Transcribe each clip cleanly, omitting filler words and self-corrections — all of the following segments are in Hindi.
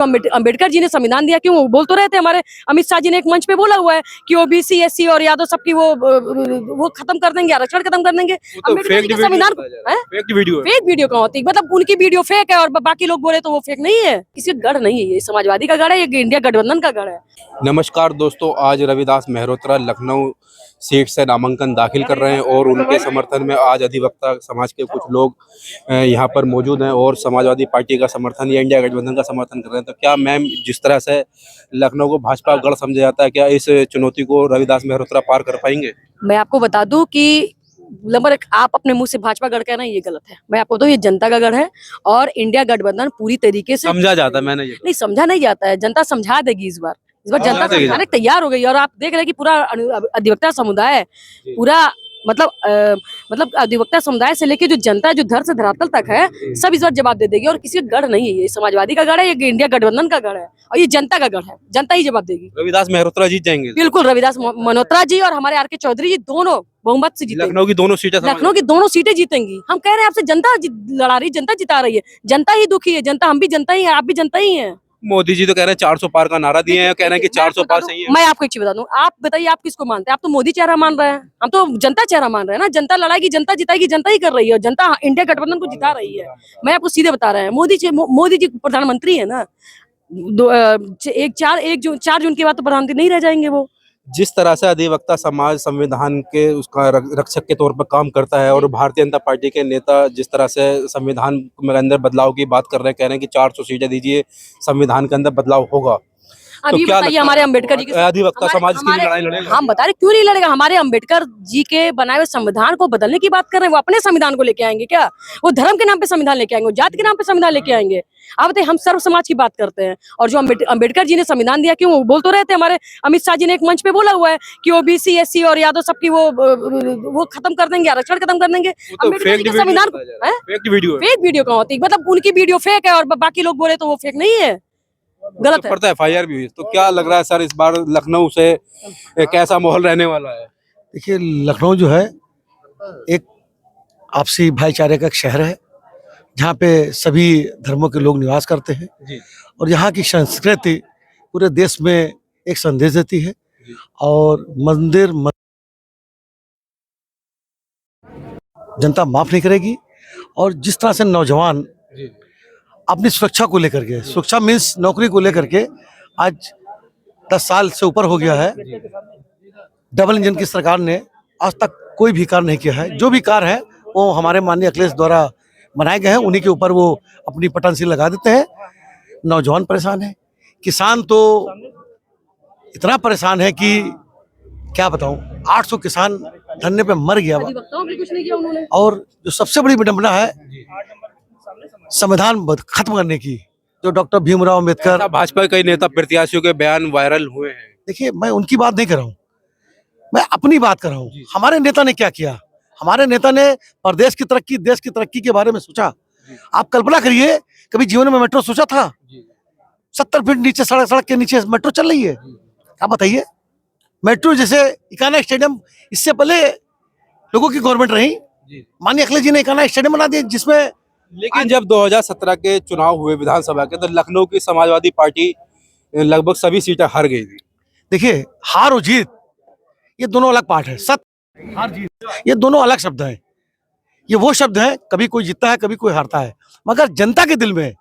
अंबेडकर जी ने संविधान दिया, क्यों बोल तो रहे थे, हमारे अमित शाह जी ने एक मंच पे बोला हुआ है कि ओबीसी एससी और यादव सबकी वो खत्म कर देंगे, आरक्षण खत्म कर देंगे। अंबेडकर जी के संविधान को फेक वीडियो कहाँ होती है, मतलब उनकी वीडियो फेक है और बाकी लोग बोले तो वो फेक नहीं है। किसी का गढ़ नहीं है, ये समाजवादी का गढ़ है, ये इंडिया गठबंधन का गढ़ है। नमस्कार दोस्तों, आज रविदास मेहरोत्रा लखनऊ सीट से नामांकन दाखिल कर रहे हैं और उनके समर्थन में आज अधिवक्ता समाज के कुछ लोग यहां पर मौजूद हैं और समाजवादी पार्टी का समर्थन या इंडिया गठबंधन का समर्थन कर रहे हैं। तो क्या मैम, जिस तरह से लखनऊ को भाजपा गढ़ समझा जाता है, क्या इस चुनौती को रविदास मेहरोत्रा पार कर पाएंगे? मैं आपको बता दूं कि नंबर एक, आप अपने मुंह से भाजपा गढ़ कहना ये गलत है। मैं आपको बताऊं, ये जनता का गढ़ है और इंडिया गठबंधन पूरी तरीके से समझा जाता है। मैंने ये नहीं समझा, नहीं जाता है, जनता समझा देगी इस बार जनता समझाने तैयार हो गई। और आप देख रहे हैं कि पूरा अधिवक्ता समुदाय पूरा मतलब अधिवक्ता समुदाय से लेके जो जनता जो धर से धरातल तक है, सब इस बार जवाब दे देगी। और किसी का गढ़ नहीं है, ये समाजवादी का गढ़ है, ये इंडिया गठबंधन का गढ़ है और ये जनता का गढ़ है। जनता ही जवाब देगी। रविदास मेहरोत्रा जीत जाएंगे? बिल्कुल, रविदास मेहरोत्रा जी और हमारे आर.के. चौधरी जी दोनों बहुमत से जीतेंगे। लखनऊ की दोनों सीटें जीतेंगी। हम कह रहे हैं आपसे, जनता लड़ा रही, जनता जिता रही है, जनता ही दुखी है। जनता, हम भी जनता ही है, आप भी जनता ही है। मोदी जी तो कह रहे हैं 400 पार का नारा दिए हैं, कह रहे हैं कि 400 पार सही है। मैं आपको एक चीज बता दूं, आप बताइए आप किसको मानते हैं? आप तो मोदी चेहरा मान रहे हैं, हम तो जनता चेहरा मान रहे हैं ना। जनता लड़ाई की, जनता जिताएगी, जनता ही कर रही है, जनता इंडिया गठबंधन को जिता रही है। मैं आपको सीधे बता रहे हैं, मोदी जी प्रधानमंत्री है ना। 4 जून के बाद तो प्रधानमंत्री नहीं रह जाएंगे वो। जिस तरह से अधिवक्ता समाज संविधान के उसका रक्षक के तौर पर काम करता है और भारतीय जनता पार्टी के नेता जिस तरह से संविधान के अंदर बदलाव की बात कर रहे हैं, कह रहे हैं कि 400 सीटें दीजिए, संविधान के अंदर बदलाव होगा। अभी तो बताइए, हमारे अंबेडकर जी के अधिवक्ता समाज की लड़ाई लड़ेगा? हम बता रहे, क्यों नहीं लड़ेगा? हमारे अंबेडकर जी के बनाए हुए संविधान को बदलने की बात कर रहे हैं। वो अपने संविधान को लेके आएंगे क्या? वो धर्म के नाम पे संविधान लेके आएंगे, वो जाति के नाम पे संविधान लेके आएंगे? आप बताइए, हम सर्व समाज की बात करते हैं और जो अंबेडकर जी ने संविधान दिया, क्यों बोल तो रहे थे, हमारे अमित शाह जी ने एक मंच पे बोला हुआ है कि ओबीसी एससी और यादव सबकी वो खत्म कर देंगे, आरक्षण खत्म कर देंगे। अंबेडकर जी के संविधान को फेक वीडियो कहाँ होती है, मतलब उनकी वीडियो फेक है और बाकी लोग बोले तो वो फेक नहीं है, गलत है। पड़ता है, FIR भी हुई। तो क्या लग रहा है सर, इस बार लखनऊ से कैसा माहौल रहने वाला है? देखिए, लखनऊ जो है एक आपसी भाईचारे का एक शहर है, जहाँ पे सभी धर्मों के लोग निवास करते हैं जी। और यहाँ की संस्कृति पूरे देश में एक संदेश देती है जी। और मंदिर जनता माफ नहीं करेगी। और जिस तरह से नौजवान अपनी सुरक्षा को लेकर के, सुरक्षा मीन्स नौकरी को लेकर के, आज 10 साल से ऊपर हो गया है, डबल इंजन की सरकार ने आज तक कोई भी कार्य नहीं किया है। जो भी कार्य है वो हमारे माननीय अखिलेश द्वारा बनाए गए हैं, उन्हीं के ऊपर वो अपनी पटंसी लगा देते हैं। नौजवान परेशान है, किसान तो इतना परेशान है कि क्या बताऊं, 800 किसान धरने पे मर गया। कुछ नहीं किया उन्होंने। और जो सबसे बड़ी विडंबना है, संविधान खत्म करने की, जो डॉक्टर भीमराव अम्बेडकर, भाजपा के कई नेता प्रत्याशियों के बयान वायरल हुए हैं। देखिए, मैं उनकी बात नहीं कर रहा हूँ, मैं अपनी बात कर रहा हूँ। हमारे नेता ने क्या किया? हमारे नेता ने प्रदेश की तरक्की, देश की तरक्की के बारे में सोचा। आप कल्पना करिए, कभी जीवन में मेट्रो सोचा था? 70 फीट नीचे सड़क के नीचे मेट्रो चल रही है। आप बताइए, मेट्रो जैसे इकाना स्टेडियम, इससे पहले लोगों की गवर्नमेंट रही, माननीय अखिलेश जी ने इकाना स्टेडियम बना दिया, जिसमें। लेकिन जब 2017 के चुनाव हुए विधानसभा के, तो लखनऊ की समाजवादी पार्टी लगभग सभी सीटें हार गई थी। देखिए, हार और जीत ये दोनों अलग पार्ट है। सत्य, हार, जीत ये दोनों अलग शब्द हैं। ये वो शब्द हैं, कभी कोई जीतता है, कभी कोई हारता है, मगर जनता के दिल में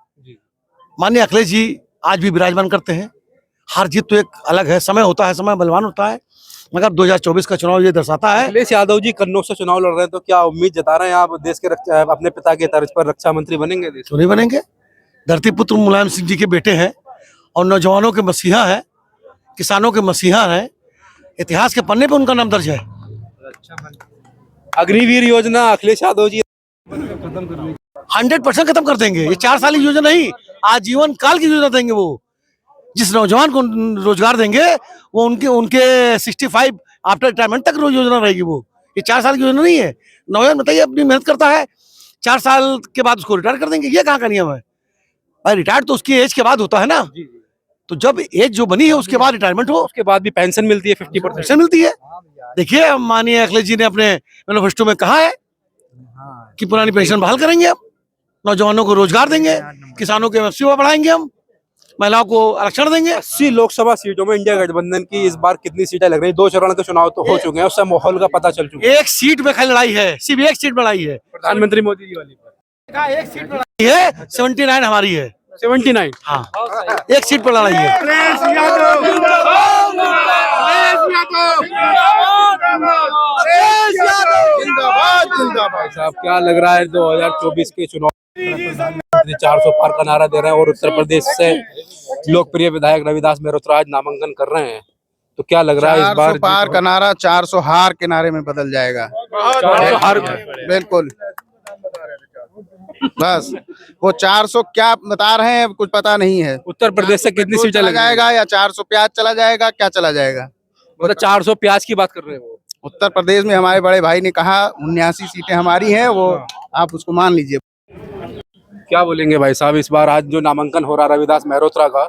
माननीय अखिलेश जी आज भी विराजमान करते हैं। हार जीत तो एक अलग है, समय होता है, समय बलवान होता है, मगर 2024 का चुनाव ये दर्शाता है। अखिलेश यादव जी कन्नौज से चुनाव लड़ रहे हैं, तो क्या उम्मीद जता रहे हैं आप देश के अपने पिता के तर्ज पर रक्षा मंत्री बनेंगे? क्यों नहीं बनेंगे? धरती पुत्र मुलायम सिंह जी के बेटे हैं और नौजवानों के मसीहा हैं, किसानों के मसीहा हैं। इतिहास के पन्ने पे उनका नाम दर्ज है। अग्निवीर योजना अखिलेश यादव जी 100% खत्म कर देंगे। ये 4 साल की योजना नहीं, आजीवन काल की योजना देंगे। वो जिस नौजवान को रोजगार देंगे, वो उनके 65 आफ्टर रिटायरमेंट तक योजना रहेगी। वो ये 4 साल की योजना नहीं है। नौजवान बताइए, अपनी मेहनत करता है, 4 साल के बाद उसको रिटायर कर देंगे, ये कहाँ का नियम है भाई? रिटायर तो उसकी एज के बाद होता है ना। तो जब एज जो बनी है उसके बाद रिटायरमेंट हो, उसके बाद भी पेंशन मिलती है, 50% मिलती है। देखिए, माननीय अखिलेश जी ने अपने मैनिफेस्टो में कहा है कि पुरानी पेंशन बहाल करेंगे, हम नौजवानों को रोजगार देंगे, किसानों के सेवा बढ़ाएंगे हम। महिलाओं को आरक्षण देंगे। 80 लोकसभा सीटों में इंडिया गठबंधन की इस बार कितनी सीटें लग रही हैं? 2 चरण के चुनाव तो हो चुके हैं, उससे माहौल का पता चल चुका है। एक सीट में खाली लड़ाई है, सिर्फ एक सीट में लड़ाई है, प्रधानमंत्री मोदी जी वाली पर एक सीट पर लड़ाई है, 79 हमारी है। 79। हाँ, एक सीट पर लड़ाई है। साहब क्या लग रहा है 2024 के चुनाव प्रधानमंत्री 400 पार का नारा दे रहे हैं और उत्तर प्रदेश से लोकप्रिय विधायक रविदास मेहरोत्रा आज नामांकन कर रहे हैं, तो क्या लग रहा है इस बार 400 पार का नारा 400 हार के नारे में बदल जाएगा। 400 हार? बिल्कुल, बस वो 400 क्या बता रहे हैं कुछ पता नहीं है। उत्तर प्रदेश से कितनी सीटें चला लग जाएगा या 400 प्याज चला जाएगा, क्या चला जाएगा? मतलब 400 प्याज की बात कर रहे हैं वो। उत्तर प्रदेश में हमारे बड़े भाई ने कहा 79 सीटें हमारी हैं, वो आप उसको मान लीजिए। क्या बोलेंगे भाई साहब, इस बार आज जो नामांकन हो रहा है रविदास मेहरोत्रा का,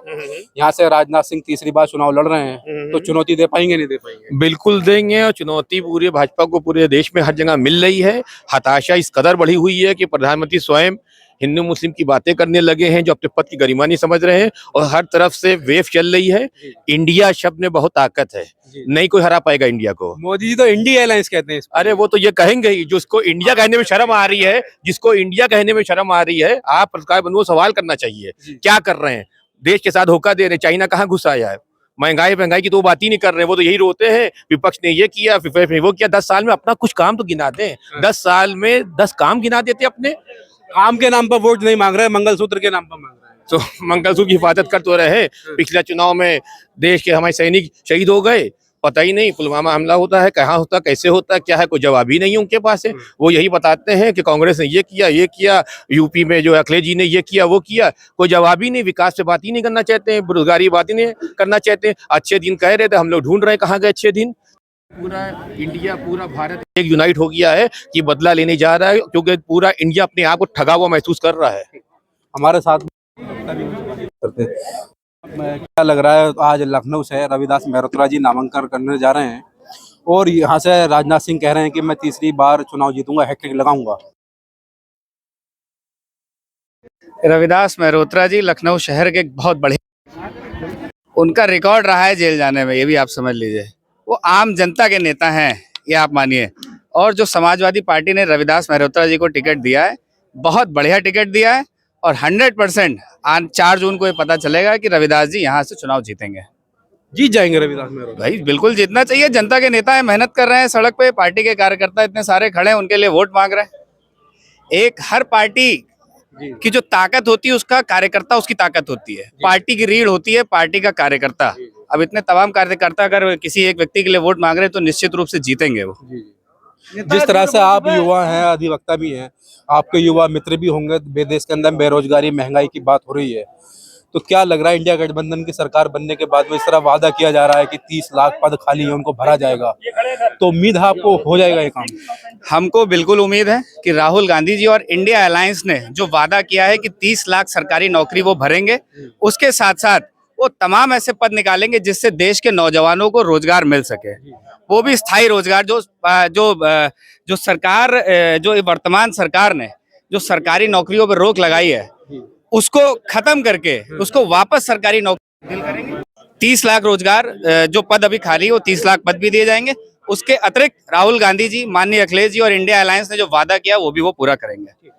यहाँ से राजनाथ सिंह तीसरी बार चुनाव लड़ रहे हैं, तो चुनौती दे पाएंगे नहीं दे पाएंगे? बिल्कुल देंगे, और चुनौती पूरे भाजपा को पूरे देश में हर जगह मिल रही है। हताशा इस कदर बढ़ी हुई है कि प्रधानमंत्री स्वयं हिंदू मुस्लिम की बातें करने लगे हैं, जो अपने पद की गरिमा नहीं समझ रहे हैं, और हर तरफ से वेव चल रही है। इंडिया शब्द में बहुत ताकत है, नहीं कोई हरा पाएगा इंडिया को। मोदी जी तो इंडिया अलायंस कहते हैं इसको। अरे वो तो ये कहेंगे ही, जिसको इंडिया कहने में शर्म आ रही है, जिसको इंडिया कहने में शर्म आ रही है, आप सरकार बंधुओं सवाल करना चाहिए क्या कर रहे हैं, देश के साथ धोखा दे रहे हैं। चाइना कहाँ घुसा आया है, महंगाई की तो बात ही नहीं कर रहे, वो तो यही रोते हैं विपक्ष ने ये किया फिर वो किया। 10 साल में अपना कुछ काम तो गिना दें, 10 साल में 10 काम गिना देते अपने। काम के नाम पर वोट नहीं मांग रहे, मंगलसूत्र के नाम पर मांग रहे हैं। तो मंगलसूत्र की हिफाजत कर तो रहे। पिछले चुनाव में देश के हमारे सैनिक शहीद हो गए, पता ही नहीं पुलवामा हमला होता है, कहाँ होता है, कैसे होता है, क्या है, कोई जवाब ही नहीं उनके पास है। वो यही बताते हैं कि कांग्रेस ने ये किया, यूपी में जो अखिलेश जी ने ये किया वो किया, कोई जवाब ही नहीं, विकास पे बात ही नहीं करना चाहते हैं, बेरोजगारी बात ही नहीं करना चाहते हैं। अच्छे दिन कह रहे थे, हम लोग ढूंढ रहे हैं कहाँ गए अच्छे दिन। पूरा इंडिया, पूरा भारत एक यूनाइट हो गया है कि बदला लेने जा रहा है, क्योंकि पूरा इंडिया अपने आप को ठगा हुआ महसूस कर रहा है। हमारे साथ करते क्या लग रहा है, आज लखनऊ से रविदास मेहरोत्रा जी नामांकन करने जा रहे हैं और यहाँ से राजनाथ सिंह कह रहे हैं कि मैं तीसरी बार चुनाव जीतूंगा, हैट्रिक लगाऊंगा। रविदास मेहरोत्रा जी लखनऊ शहर के बहुत बड़े, उनका रिकॉर्ड रहा है जेल जाने में, ये भी आप समझ लीजिए। वो आम जनता के नेता हैं, ये आप मानिए। और जो समाजवादी पार्टी ने रविदास मेहरोत्रा जी को टिकट दिया है, बहुत बढ़िया टिकट दिया है, और 100% आज 4 जून को ये पता चलेगा कि रविदास जी यहाँ से चुनाव जीतेंगे। जीत जाएंगे रविदास मेहरोत्रा? भाई बिल्कुल जीतना चाहिए, जनता के नेता है, मेहनत कर रहे हैं सड़क पे, पार्टी के कार्यकर्ता इतने सारे खड़े हैं, उनके लिए वोट मांग रहे हैं। एक हर पार्टी की जो ताकत होती है, उसका कार्यकर्ता उसकी ताकत होती है। पार्टी की रीढ़ होती है पार्टी का कार्यकर्ता। अब इतने तमाम कार्यकर्ता अगर किसी एक व्यक्ति के लिए वोट मांग रहे हैं तो निश्चित रूप से जीतेंगे वो। जिस तरह से आप युवा हैं, अधिवक्ता भी हैं, आपके युवा मित्र भी होंगे, देश के अंदर बेरोजगारी, महंगाई की बात हो रही है, तो क्या लग रहा है इंडिया गठबंधन की सरकार बनने के बाद में इस तरह वादा किया जा रहा है कि 30 लाख पद खाली है, उनको भरा जाएगा, तो उम्मीद है आपको हो जाएगा ये काम? हमको बिल्कुल उम्मीद है कि राहुल गांधी जी और इंडिया अलायंस ने जो वादा किया है कि 30 लाख सरकारी नौकरी वो भरेंगे, उसके साथ साथ वो तमाम ऐसे पद निकालेंगे जिससे देश के नौजवानों को रोजगार मिल सके, वो भी स्थायी रोजगार। जो सरकार, जो वर्तमान सरकार ने जो सरकारी नौकरियों पर रोक लगाई है, उसको खत्म करके उसको वापस सरकारी नौकरी करेंगे। 30 लाख रोजगार, जो पद अभी खाली है वो 30 लाख पद भी दिए जाएंगे। उसके अतिरिक्त राहुल गांधी जी, माननीय अखिलेश जी और इंडिया अलायंस ने जो वादा किया वो भी वो पूरा करेंगे।